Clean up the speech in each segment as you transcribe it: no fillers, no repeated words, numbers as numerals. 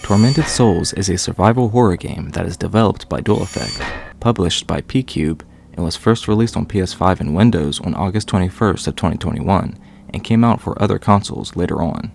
Tormented Souls is a survival horror game that is developed by Dual Effect, published by P-Cube, and was first released on PS5 and Windows on August 21st of 2021, and came out for other consoles later on.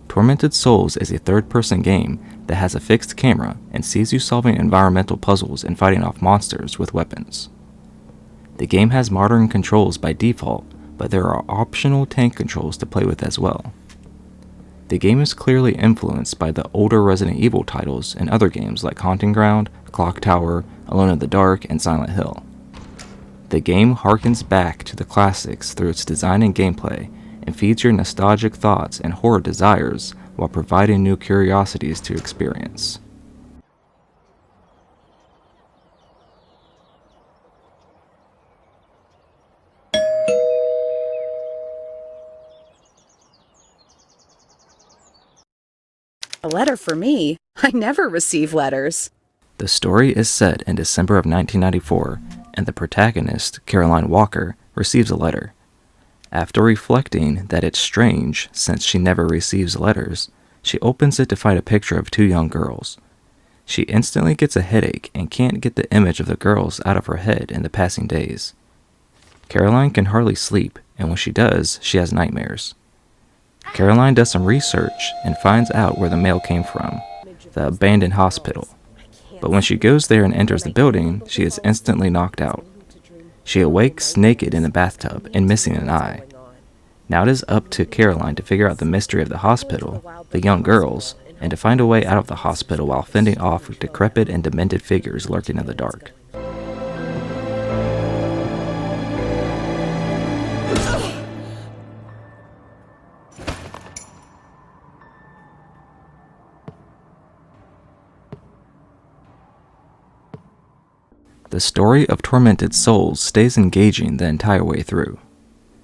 Tormented Souls is a third-person game that has a fixed camera and sees you solving environmental puzzles and fighting off monsters with weapons. The game has modern controls by default, but there are optional tank controls to play with as well. The game is clearly influenced by the older Resident Evil titles and other games like Haunting Ground, Clock Tower, Alone in the Dark, and Silent Hill. The game harkens back to the classics through its design and gameplay, and feeds your nostalgic thoughts and horror desires while providing new curiosities to experience. A letter for me? I never receive letters. The story is set in December of 1994, and the protagonist, Caroline Walker, receives a letter. After reflecting that it's strange since she never receives letters, she opens it to find a picture of two young girls. She instantly gets a headache and can't get the image of the girls out of her head in the passing days. Caroline can hardly sleep, and when she does, she has nightmares. Caroline does some research and finds out where the mail came from, the abandoned hospital. But when she goes there and enters the building, she is instantly knocked out. She awakes naked in the bathtub and missing an eye. Now it is up to Caroline to figure out the mystery of the hospital, the young girls, and to find a way out of the hospital while fending off decrepit and demented figures lurking in the dark. The story of Tormented Souls stays engaging the entire way through.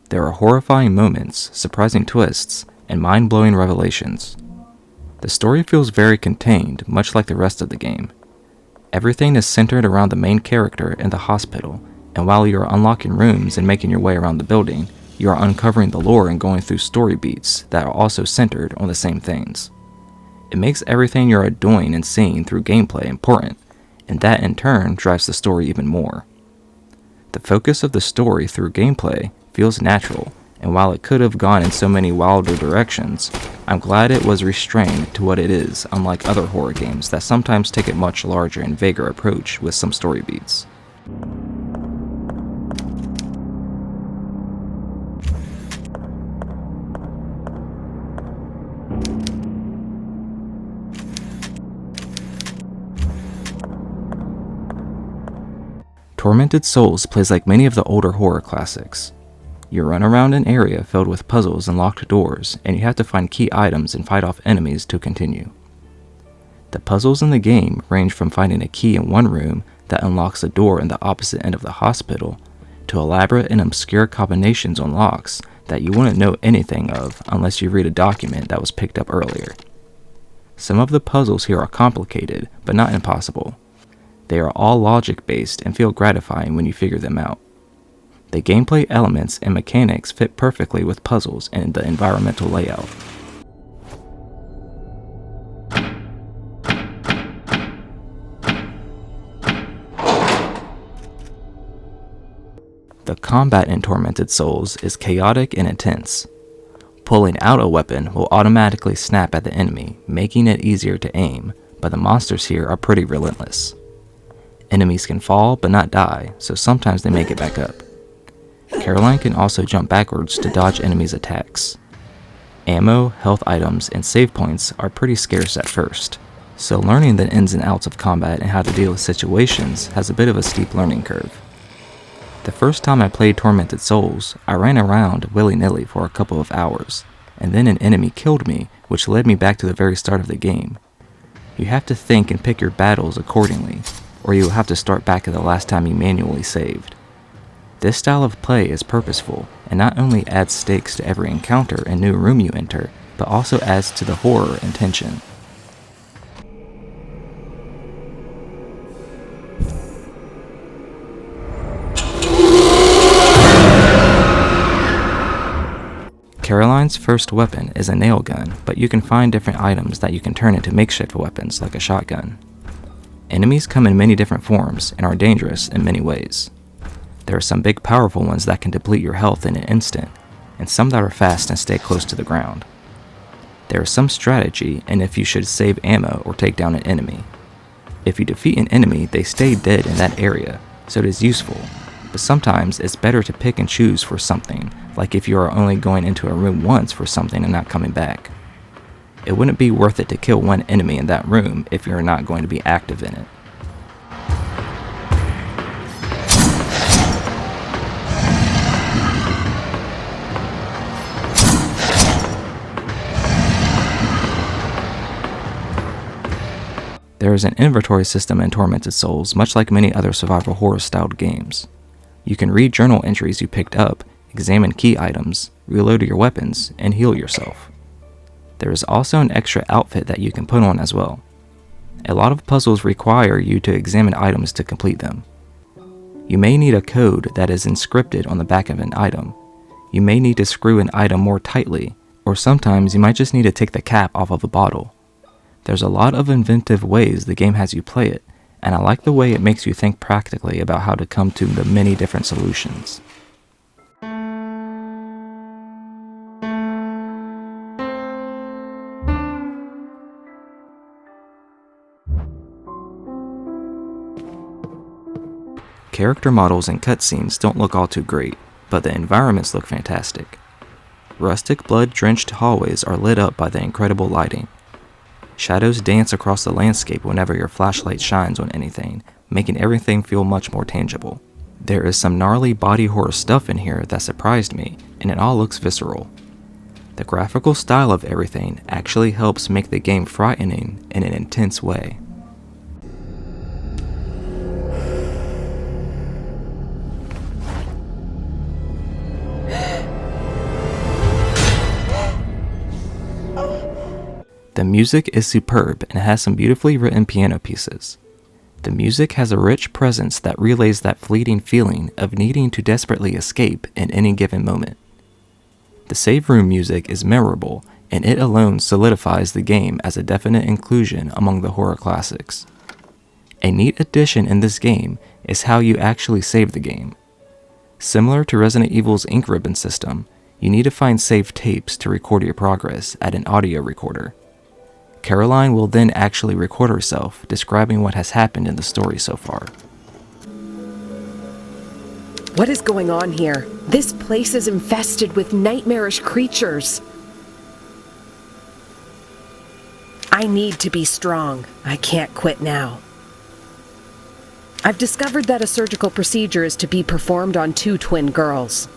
There are horrifying moments, surprising twists, and mind-blowing revelations. The story feels very contained, much like the rest of the game. Everything is centered around the main character in the hospital, and while you are unlocking rooms and making your way around the building, you are uncovering the lore and going through story beats that are also centered on the same things. It makes everything you are doing and seeing through gameplay important, and that in turn drives the story even more. The focus of the story through gameplay feels natural, and while it could have gone in so many wilder directions, I'm glad it was restrained to what it is, unlike other horror games that sometimes take a much larger and vaguer approach with some story beats. Tormented Souls plays like many of the older horror classics. You run around an area filled with puzzles and locked doors, and you have to find key items and fight off enemies to continue. The puzzles in the game range from finding a key in one room that unlocks a door in the opposite end of the hospital, to elaborate and obscure combinations on locks that you wouldn't know anything of unless you read a document that was picked up earlier. Some of the puzzles here are complicated, but not impossible. They are all logic-based and feel gratifying when you figure them out. The gameplay elements and mechanics fit perfectly with puzzles and the environmental layout. The combat in Tormented Souls is chaotic and intense. Pulling out a weapon will automatically snap at the enemy, making it easier to aim, but the monsters here are pretty relentless. Enemies can fall but not die, so sometimes they make it back up. Caroline can also jump backwards to dodge enemies' attacks. Ammo, health items, and save points are pretty scarce at first, so learning the ins and outs of combat and how to deal with situations has a bit of a steep learning curve. The first time I played Tormented Souls, I ran around willy-nilly for a couple of hours, and then an enemy killed me, which led me back to the very start of the game. You have to think and pick your battles accordingly, or you will have to start back at the last time you manually saved. This style of play is purposeful, and not only adds stakes to every encounter and new room you enter, but also adds to the horror and tension. Caroline game's first weapon is a nail gun, but you can find different items that you can turn into makeshift weapons like a shotgun. Enemies come in many different forms and are dangerous in many ways. There are some big powerful ones that can deplete your health in an instant, and some that are fast and stay close to the ground. There is some strategy in if you should save ammo or take down an enemy. If you defeat an enemy, they stay dead in that area, so it is useful, but sometimes it's better to pick and choose for something, like if you are only going into a room once for something and not coming back. It wouldn't be worth it to kill one enemy in that room if you're not going to be active in it. There is an inventory system in Tormented Souls, much like many other survival horror-styled games. You can read journal entries you picked up, examine key items, reload your weapons, and heal yourself. There is also an extra outfit that you can put on as well. A lot of puzzles require you to examine items to complete them. You may need a code that is inscripted on the back of an item. You may need to screw an item more tightly, or sometimes you might just need to take the cap off of a bottle. There's a lot of inventive ways the game has you play it, and I like the way it makes you think practically about how to come to the many different solutions. Character models and cutscenes don't look all too great, but the environments look fantastic. Rustic, blood-drenched hallways are lit up by the incredible lighting. Shadows dance across the landscape whenever your flashlight shines on anything, making everything feel much more tangible. There is some gnarly body horror stuff in here that surprised me, and it all looks visceral. The graphical style of everything actually helps make the game frightening in an intense way. The music is superb and has some beautifully written piano pieces. The music has a rich presence that relays that fleeting feeling of needing to desperately escape in any given moment. The save room music is memorable, and it alone solidifies the game as a definite inclusion among the horror classics. A neat addition in this game is how you actually save the game. Similar to Resident Evil's ink ribbon system, you need to find saved tapes to record your progress at an audio recorder. Caroline will then actually record herself, describing what has happened in the story so far. What is going on here? This place is infested with nightmarish creatures. I need to be strong. I can't quit now. I've discovered that a surgical procedure is to be performed on 2 twin girls.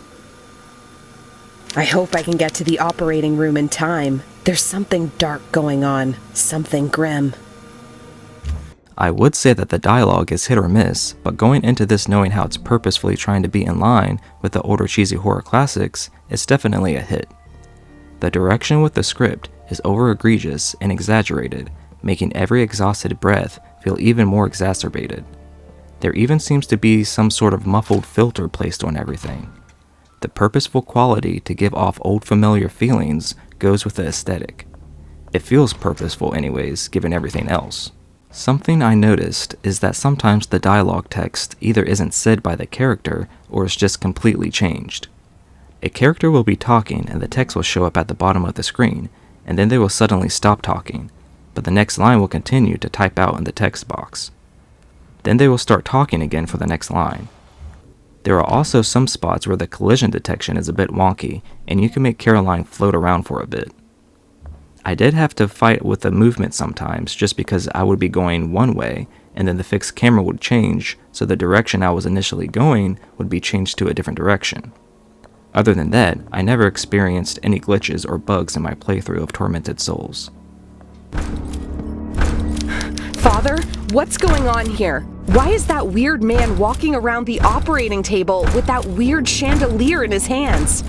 I hope I can get to the operating room in time. There's something dark going on, something grim. I would say that the dialogue is hit or miss, but going into this knowing how it's purposefully trying to be in line with the older cheesy horror classics, it's definitely a hit. The direction with the script is over egregious and exaggerated, making every exhausted breath feel even more exacerbated. There even seems to be some sort of muffled filter placed on everything. The purposeful quality to give off old familiar feelings goes with the aesthetic. It feels purposeful anyways, given everything else. Something I noticed is that sometimes the dialogue text either isn't said by the character or is just completely changed. A character will be talking and the text will show up at the bottom of the screen, and then they will suddenly stop talking, but the next line will continue to type out in the text box. Then they will start talking again for the next line. There are also some spots where the collision detection is a bit wonky, and you can make Caroline float around for a bit. I did have to fight with the movement sometimes just because I would be going one way, and then the fixed camera would change, so the direction I was initially going would be changed to a different direction. Other than that, I never experienced any glitches or bugs in my playthrough of Tormented Souls. Father, what's going on here? Why is that weird man walking around the operating table with that weird chandelier in his hands?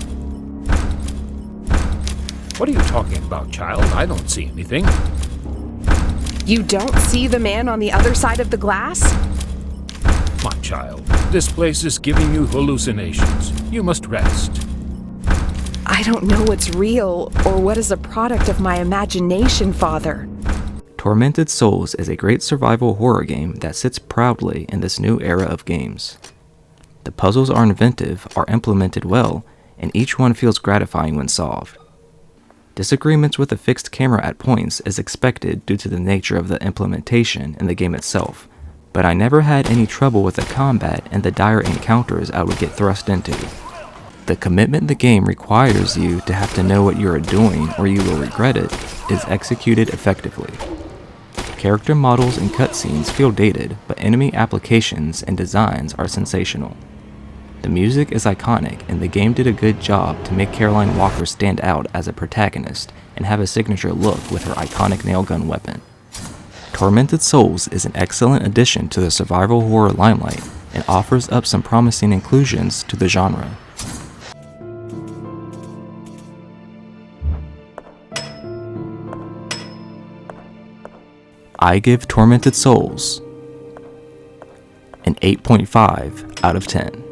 What are you talking about, child? I don't see anything. You don't see the man on the other side of the glass? My child, this place is giving you hallucinations. You must rest. I don't know what's real or what is a product of my imagination, Father. Tormented Souls is a great survival horror game that sits proudly in this new era of games. The puzzles are inventive, are implemented well, and each one feels gratifying when solved. Disagreements with a fixed camera at points is expected due to the nature of the implementation in the game itself, but I never had any trouble with the combat and the dire encounters I would get thrust into. The commitment the game requires you to have to know what you are doing or you will regret it is executed effectively. Character models and cutscenes feel dated, but enemy applications and designs are sensational. The music is iconic, and the game did a good job to make Caroline Walker stand out as a protagonist and have a signature look with her iconic nailgun weapon. Tormented Souls is an excellent addition to the survival horror limelight and offers up some promising inclusions to the genre. I give Tormented Souls an 8.5 out of 10.